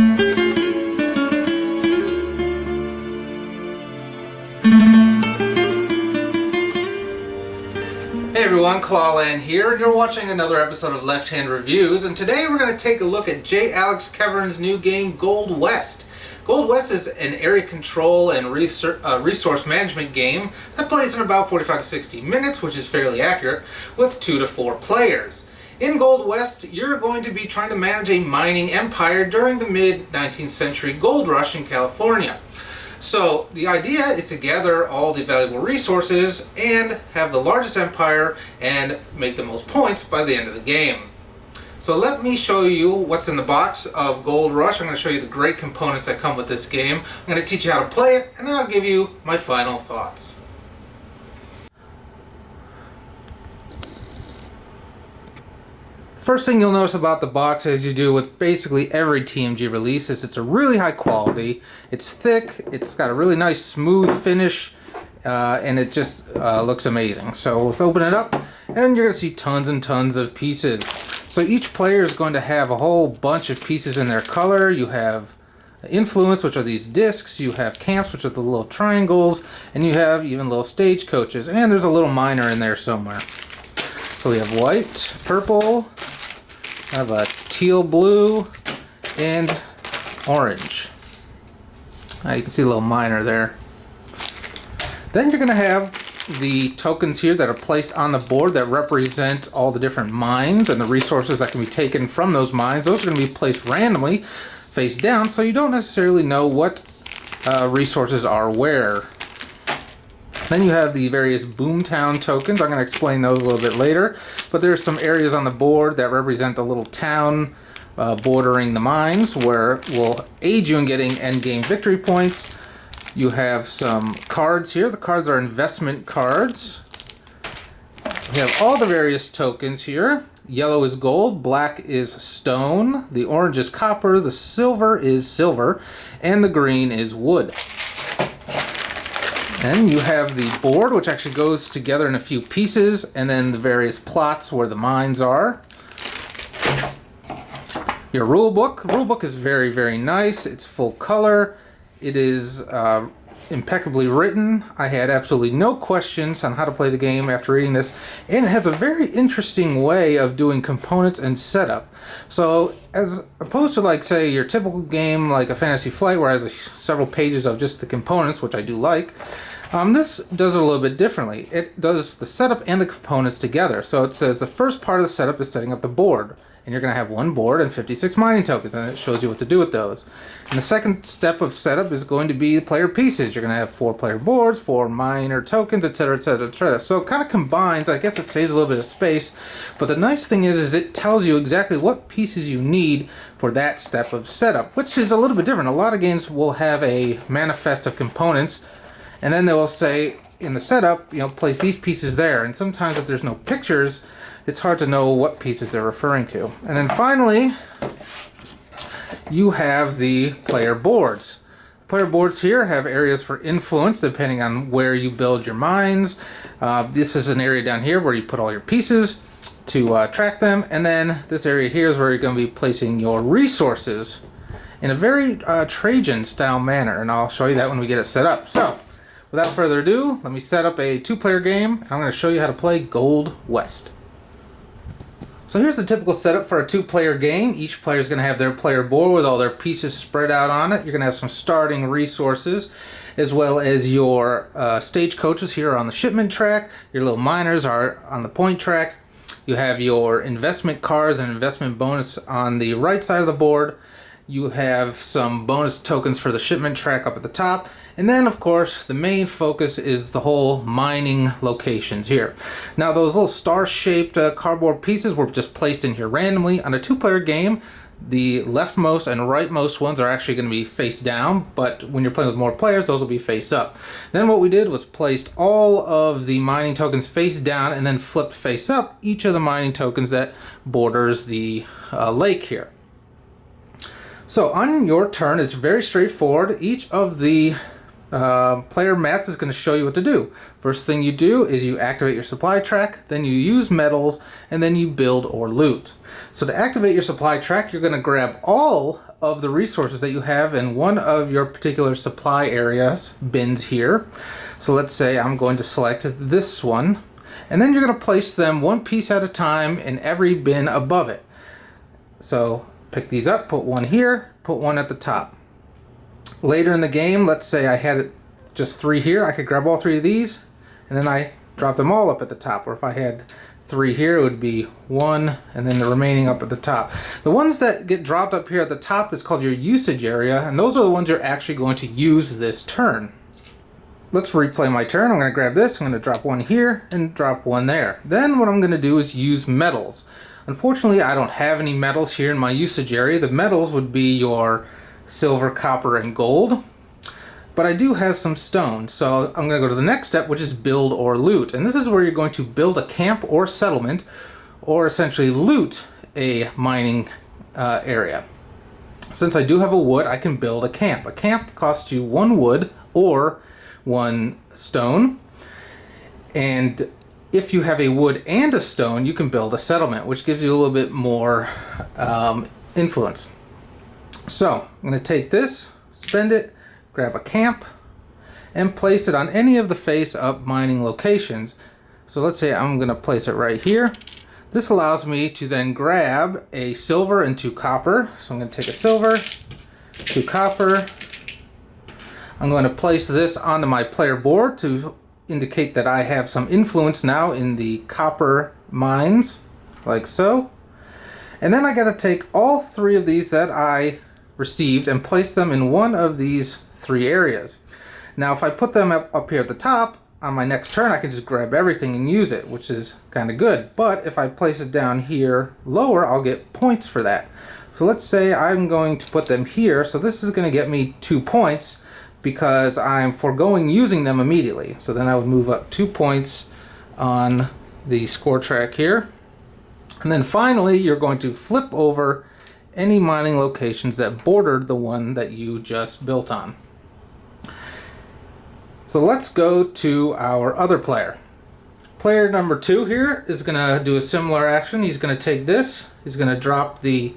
Hey everyone, Clawland here, and you're watching another episode of Left Hand Reviews, and today we're going to take a look at J. Alex Kevern's new game, Gold West. Gold West is an area control and resource management game that plays in about 45 to 60 minutes, which is fairly accurate, with 2 to 4 players. In Gold West, you're going to be trying to manage a mining empire during the mid-19th century gold rush in California. So the idea is to gather all the valuable resources and have the largest empire and make the most points by the end of the game. So let me show you what's in the box of Gold Rush. I'm going to show you the great components that come with this game. I'm going to teach you how to play it, and then I'll give you my final thoughts. First thing you'll notice about the box, as you do with basically every TMG release, is it's a really high quality. It's thick, it's got a really nice smooth finish, and it just looks amazing. So let's open it up, and you're going to see tons and tons of pieces. So each player is going to have a whole bunch of pieces in their color. You have influence, which are these discs, you have camps, which are the little triangles, and you have even little stagecoaches, and there's a little miner in there somewhere. So we have white, purple, I have a teal blue, and orange. You can see a little miner there. Then you're going to have the tokens here that are placed on the board that represent all the different mines and the resources that can be taken from those mines. Those are going to be placed randomly face down, so you don't necessarily know what resources are where. Then you have the various Boomtown tokens. I'm going to explain those a little bit later. But there's some areas on the board that represent the little town bordering the mines, where will aid you in getting endgame victory points. You have some cards here. The cards are investment cards. We have all the various tokens here. Yellow is gold, black is stone, the orange is copper, the silver is silver, and the green is wood. And you have the board, which actually goes together in a few pieces, and then the various plots where the mines are. Your rule book. The rule book is very, very nice. It's full color. It is impeccably written. I had absolutely no questions on how to play the game after reading this, and it has a very interesting way of doing components and setup. So as opposed to, like, say, your typical game like a Fantasy Flight where it has several pages of just the components, which I do like, this does it a little bit differently. It does the setup and the components together. So it says the first part of the setup is setting up the board. And you're going to have one board and 56 mining tokens, and it shows you what to do with those. And the second step of setup is going to be the player pieces. You're going to have 4 player boards, 4 miner tokens, etc., etc., etc. So it kind of combines. I guess it saves a little bit of space. But the nice thing is it tells you exactly what pieces you need for that step of setup, which is a little bit different. A lot of games will have a manifest of components, and then they will say in the setup, place these pieces there. And sometimes if there's no pictures, it's hard to know what pieces they're referring to. And then finally, you have the player boards. Player boards here have areas for influence depending on where you build your mines. This is an area down here where you put all your pieces to track them. And then this area here is where you're going to be placing your resources in a very Trajan style manner. And I'll show you that when we get it set up. So without further ado, let me set up a 2-player game. I'm going to show you how to play Gold West. So here's the typical setup for a 2-player game. Each player is going to have their player board with all their pieces spread out on it. You're going to have some starting resources, as well as your stagecoaches here on the shipment track. Your little miners are on the point track. You have your investment cards and investment bonus on the right side of the board. You have some bonus tokens for the shipment track up at the top. And then, of course, the main focus is the whole mining locations here. Now, those little star-shaped cardboard pieces were just placed in here randomly. On a 2-player game, the leftmost and rightmost ones are actually going to be face down, but when you're playing with more players, those will be face up. Then what we did was placed all of the mining tokens face down and then flipped face up each of the mining tokens that borders the lake here. So on your turn, it's very straightforward. Each of the player Mats is going to show you what to do. First thing you do is you activate your supply track, then you use metals, and then you build or loot. So to activate your supply track, you're going to grab all of the resources that you have in one of your particular supply areas, bins here. So let's say I'm going to select this one, and then you're going to place them one piece at a time in every bin above it. So pick these up, put one here, put one at the top. Later in the game, let's say I had just 3 here, I could grab all 3 of these, and then I drop them all up at the top. Or if I had 3 here, it would be 1, and then the remaining up at the top. The ones that get dropped up here at the top is called your usage area, and those are the ones you're actually going to use this turn. Let's replay my turn. I'm going to grab this, I'm going to drop 1 here, and drop 1 there. Then what I'm going to do is use metals. Unfortunately, I don't have any metals here in my usage area. The metals would be your silver, copper, and gold. But I do have some stone, so I'm going to go to the next step, which is build or loot. And this is where you're going to build a camp or settlement, or essentially loot a mining area. Since I do have a wood, I can build a camp. A camp costs you 1 wood or 1 stone. And if you have a wood and a stone, you can build a settlement, which gives you a little bit more influence. So I'm going to take this, spend it, grab a camp, and place it on any of the face-up mining locations. So let's say I'm going to place it right here. This allows me to then grab a silver and 2 copper. So I'm going to take a silver, 2 copper. I'm going to place this onto my player board to indicate that I have some influence now in the copper mines, like so. And then I got to take all 3 of these that I received and place them in one of these 3 areas. Now if I put them up here at the top, on my next turn I can just grab everything and use it, which is kind of good. But if I place it down here lower, I'll get points for that. So let's say I'm going to put them here, so this is going to get me 2 points because I'm foregoing using them immediately. So then I would move up 2 points on the score track here. And then finally you're going to flip over any mining locations that bordered the one that you just built on. So let's go to our other player. Player number 2 here is going to do a similar action. He's going to take this, he's going to drop the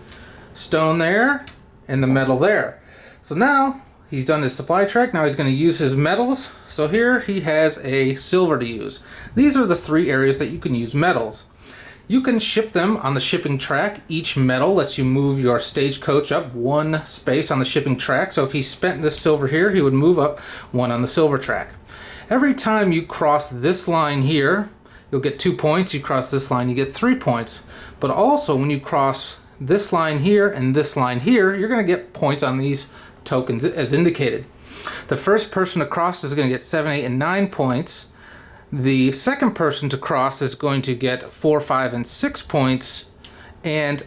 stone there and the metal there. So now he's done his supply track. Now he's going to use his metals. So here he has a silver to use. These are the 3 areas that you can use metals. You can ship them on the shipping track. Each metal lets you move your stagecoach up 1 space on the shipping track. So if he spent this silver here, he would move up 1 on the silver track. Every time you cross this line here, you'll get 2 points. You cross this line, you get 3 points. But also when you cross this line here and this line here, you're going to get points on these tokens as indicated. The first person to cross is going to get 7, 8, and 9 points. The second person to cross is going to get 4, 5, and 6 points, and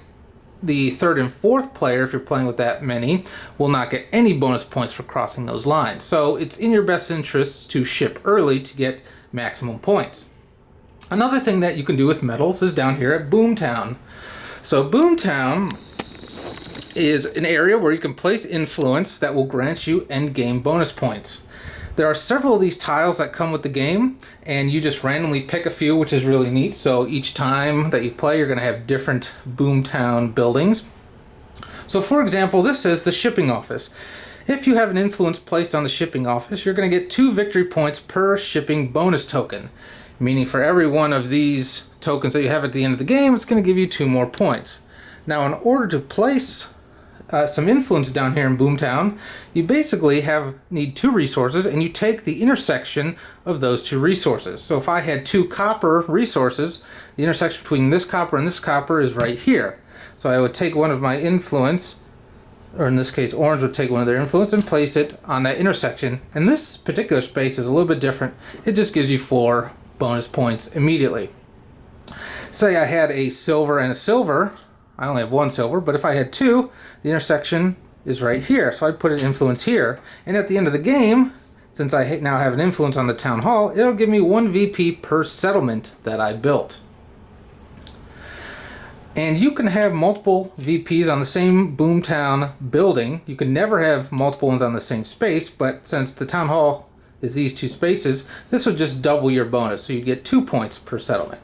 the third and fourth player, if you're playing with that many, will not get any bonus points for crossing those lines. So it's in your best interests to ship early to get maximum points. Another thing that you can do with metals is down here at Boomtown. So Boomtown is an area where you can place influence that will grant you endgame bonus points. There are several of these tiles that come with the game, and you just randomly pick a few, which is really neat. So each time that you play, you're going to have different Boomtown buildings. So for example, this says the shipping office. If you have an influence placed on the shipping office, you're going to get 2 victory points per shipping bonus token. Meaning for every one of these tokens that you have at the end of the game, it's going to give you 2 more points. Now in order to place some influence down here in Boomtown, you basically need 2 resources, and you take the intersection of those 2 resources. So if I had 2 copper resources, the intersection between this copper and this copper is right here. So I would take one of my influence, or in this case orange would take one of their influence and place it on that intersection. And this particular space is a little bit different. It just gives you 4 bonus points immediately. Say I had a silver and a silver. I only have 1 silver, but if I had 2, the intersection is right here. So I put an influence here. And at the end of the game, since I now have an influence on the town hall, it'll give me 1 VP per settlement that I built. And you can have multiple VPs on the same Boomtown building. You can never have multiple ones on the same space, but since the town hall is these two spaces, this would just double your bonus, so you get 2 points per settlement.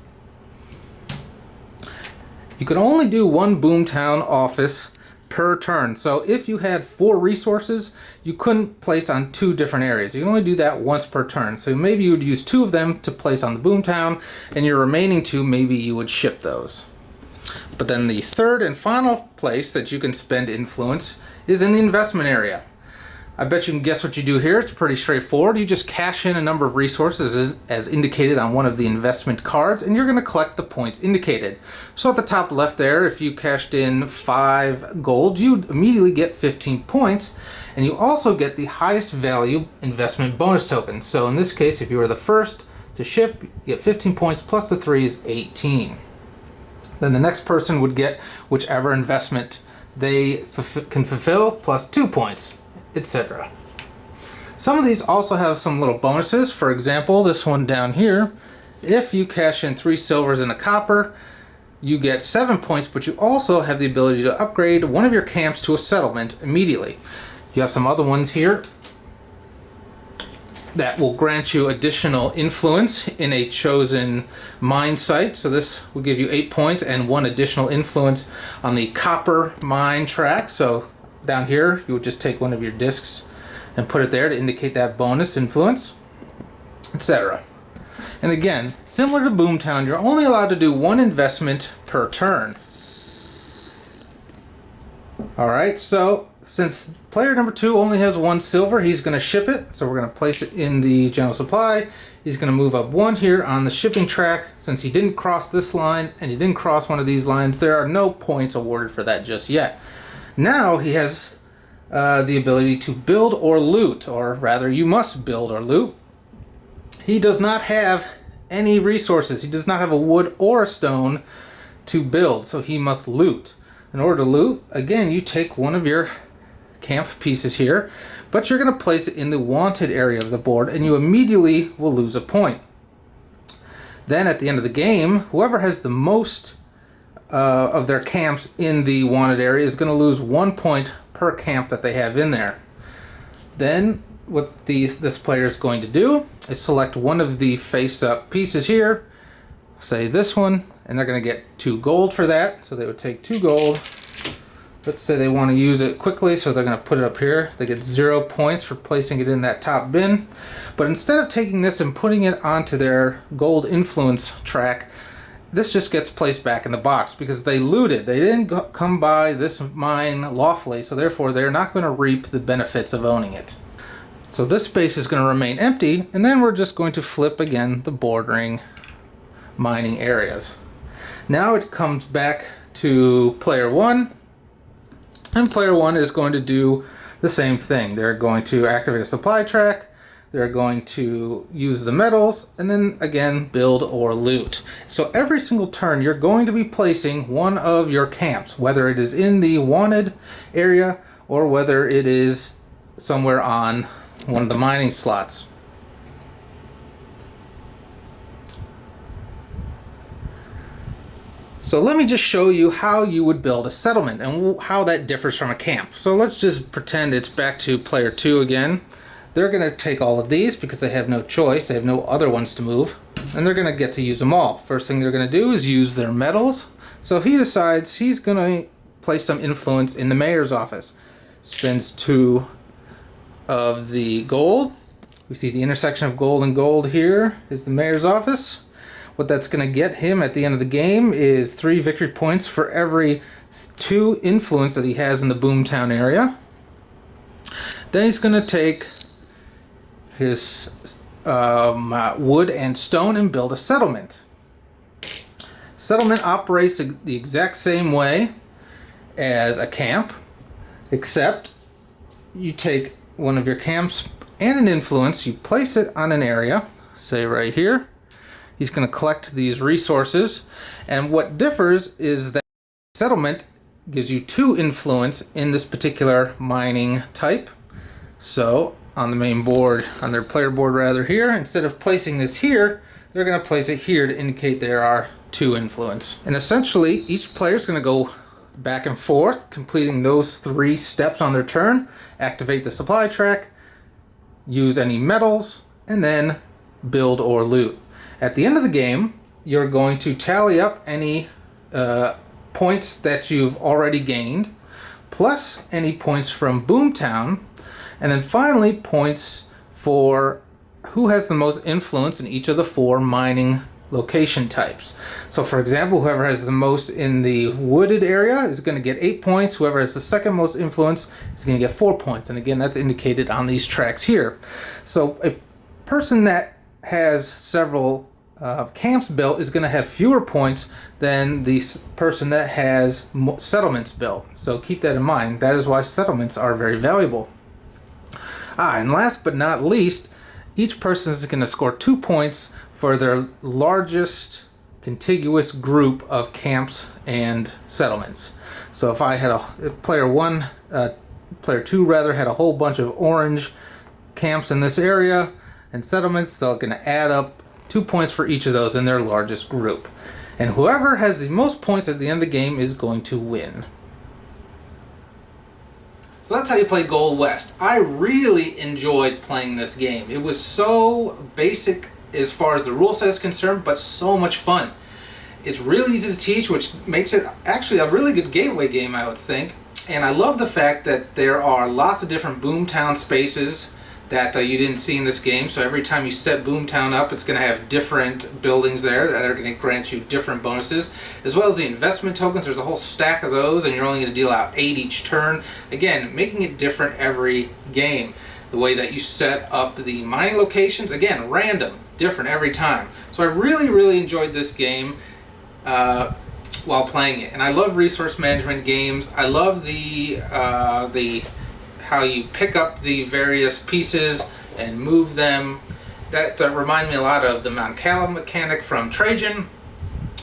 You can only do one Boomtown office per turn. So if you had 4 resources, you couldn't place on 2 different areas. You can only do that once per turn. So maybe you would use 2 of them to place on the Boomtown, and your remaining 2, maybe you would ship those. But then the third and final place that you can spend influence is in the investment area. I bet you can guess what you do here. It's pretty straightforward. You just cash in a number of resources as indicated on one of the investment cards, and you're going to collect the points indicated. So at the top left there, if you cashed in 5 gold, you'd immediately get 15 points, and you also get the highest value investment bonus token. So in this case, if you were the first to ship, you get 15 points plus the 3 is 18. Then the next person would get whichever investment they can fulfill plus 2 points, etc. Some of these also have some little bonuses. For example, this one down here, if you cash in 3 silvers and a copper, you get 7 points, but you also have the ability to upgrade one of your camps to a settlement immediately. You have some other ones here that will grant you additional influence in a chosen mine site. So this will give you 8 points and 1 additional influence on the copper mine track. So down here, you would just take one of your discs and put it there to indicate that bonus influence, etc. And again, similar to Boomtown, you're only allowed to do 1 investment per turn. Alright, so since player number 2 only has 1 silver, he's going to ship it. So we're going to place it in the general supply. He's going to move up 1 here on the shipping track. Since he didn't cross this line and he didn't cross one of these lines, there are no points awarded for that just yet. Now he has the ability to build or loot, or rather you must build or loot. He does not have any resources. He does not have a wood or a stone to build, so he must loot. In order to loot, again, you take one of your camp pieces here, but you're going to place it in the wanted area of the board, and you immediately will lose a point. Then at the end of the game, whoever has the most of their camps in the wanted area is going to lose 1 point per camp that they have in there. Then what this player is going to do is select one of the face-up pieces here, say this one, and they're going to get 2 gold for that. So they would take 2 gold. Let's say they want to use it quickly, so they're going to put it up here. They get 0 points for placing it in that top bin. But instead of taking this and putting it onto their gold influence track, this just gets placed back in the box because they looted. They didn't come by this mine lawfully, so therefore they're not going to reap the benefits of owning it. So this space is going to remain empty, and then we're just going to flip again the bordering mining areas. Now it comes back to player 1, and player 1 is going to do the same thing. They're going to activate a supply track, they're going to use the metals, and then again build or loot. So every single turn you're going to be placing one of your camps, whether it is in the wanted area or whether it is somewhere on one of the mining slots. So let me just show you how you would build a settlement and how that differs from a camp. So let's just pretend it's back to player 2 again. They're going to take all of these because they have no choice. They have no other ones to move. And they're going to get to use them all. First thing they're going to do is use their metals. So he decides he's going to place some influence in the mayor's office. Spends 2 of the gold. We see the intersection of gold and gold here is the mayor's office. What that's going to get him at the end of the game is 3 victory points for every 2 influence that he has in the Boomtown area. Then he's going to take his wood and stone and build a settlement. Settlement operates the exact same way as a camp, except you take one of your camps and an influence, you place it on an area, say right here. He's going to collect these resources, and what differs is that settlement gives you 2 influence in this particular mining type. So on the main board, on their player board rather here, instead of placing this here, they're going to place it here to indicate there are 2 influence. And essentially, each player is going to go back and forth, completing those 3 steps on their turn, activate the supply track, use any metals, and then build or loot. At the end of the game, you're going to tally up any points that you've already gained, plus any points from Boomtown, and then finally points for who has the most influence in each of the 4 mining location types. So for example, whoever has the most in the wooded area is going to get 8 points. Whoever has the second most influence is going to get 4 points. And again, that's indicated on these tracks here. So a person that has several camps built is going to have fewer points than the person that has settlements built. So keep that in mind. That is why settlements are very valuable. And last but not least, each person is going to score 2 points for their largest contiguous group of camps and settlements. So if I had if player 2 rather had a whole bunch of orange camps in this area and settlements, they're going to add up 2 points for each of those in their largest group. And whoever has the most points at the end of the game is going to win. So that's how you play Gold West. I really enjoyed playing this game. It was so basic as far as the rule set is concerned, but so much fun. It's really easy to teach, which makes it actually a really good gateway game, I would think. And I love the fact that there are lots of different Boomtown spaces that you didn't see in this game. So every time you set Boomtown up, it's going to have different buildings there that are going to grant you different bonuses, as well as the investment tokens. There's a whole stack of those, and you're only going to deal out 8 each turn. Again, making it different every game. The way that you set up the mining locations, again, random, different every time. So I really enjoyed this game while playing it. And I love resource management games. I love the how you pick up the various pieces and move them. That remind me a lot of the Mount Callum mechanic from Trajan.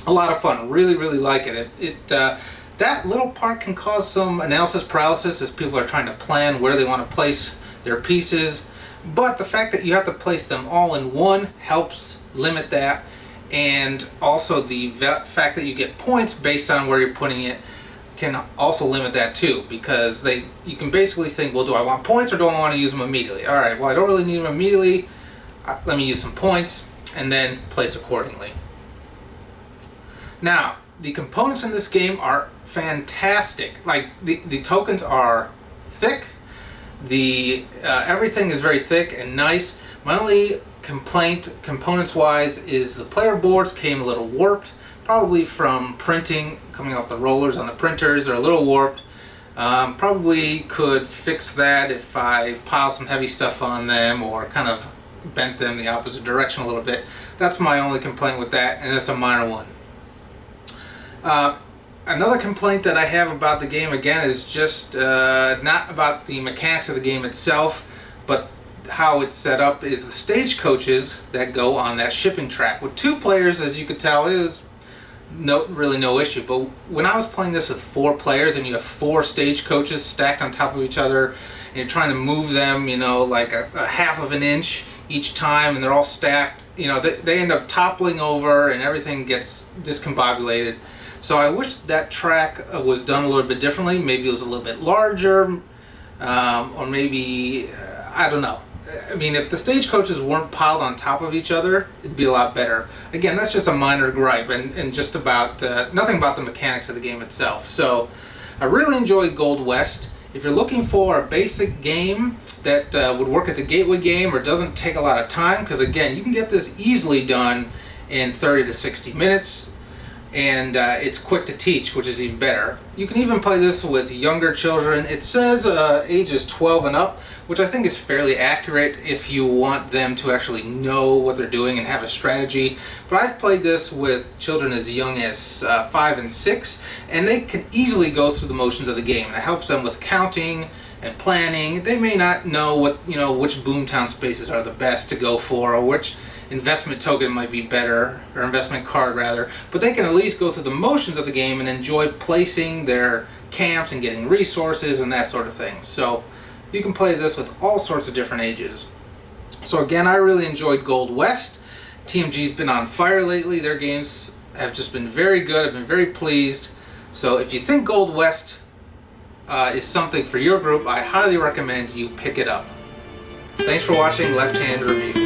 A lot of fun. Really like it. That little part can cause some analysis paralysis as people are trying to plan where they want to place their pieces. But the fact that you have to place them all in one helps limit that. And also the fact that you get points based on where you're putting it can also limit that too, because you can basically think, well, do I want points or do I want to use them immediately? All right, well, I don't really need them immediately. Let me use some points and then place accordingly. Now, the components in this game are fantastic. Like the tokens are thick. Everything is very thick and nice. My only complaint, components-wise, is the player boards came a little warped. Probably from printing, coming off the rollers on the printers, they're a little warped. Probably could fix that if I pile some heavy stuff on them or kind of bent them the opposite direction a little bit. That's my only complaint with that, and it's a minor one. Another complaint that I have about the game, again, is just not about the mechanics of the game itself, but how it's set up is the stagecoaches that go on that shipping track. With 2 players, as you could tell, is really no issue. But when I was playing this with 4 players and you have 4 stagecoaches stacked on top of each other and you're trying to move them, like a half of an inch each time, and they're all stacked, they end up toppling over and everything gets discombobulated. So I wish that track was done a little bit differently. Maybe it was a little bit larger, or maybe, I don't know. I mean, if the stagecoaches weren't piled on top of each other, it'd be a lot better. Again, that's just a minor gripe, and just about nothing about the mechanics of the game itself. So I really enjoyed Gold West. If you're looking for a basic game that would work as a gateway game or doesn't take a lot of time, because again, you can get this easily done in 30 to 60 minutes. And it's quick to teach, which is even better. You can even play this with younger children. It says ages 12 and up, which I think is fairly accurate if you want them to actually know what they're doing and have a strategy. But I've played this with children as young as 5 and 6, and they can easily go through the motions of the game. And it helps them with counting and planning. They may not know which Boomtown spaces are the best to go for, or which investment token might be better, or investment card rather, but they can at least go through the motions of the game and enjoy placing their camps and getting resources and that sort of thing. So you can play this with all sorts of different ages. So again, I really enjoyed Gold West. TMG's been on fire lately. Their games have just been very good. I've been very pleased. So if you think Gold West is something for your group, I highly recommend you pick it up. Thanks for watching Left Hand Review.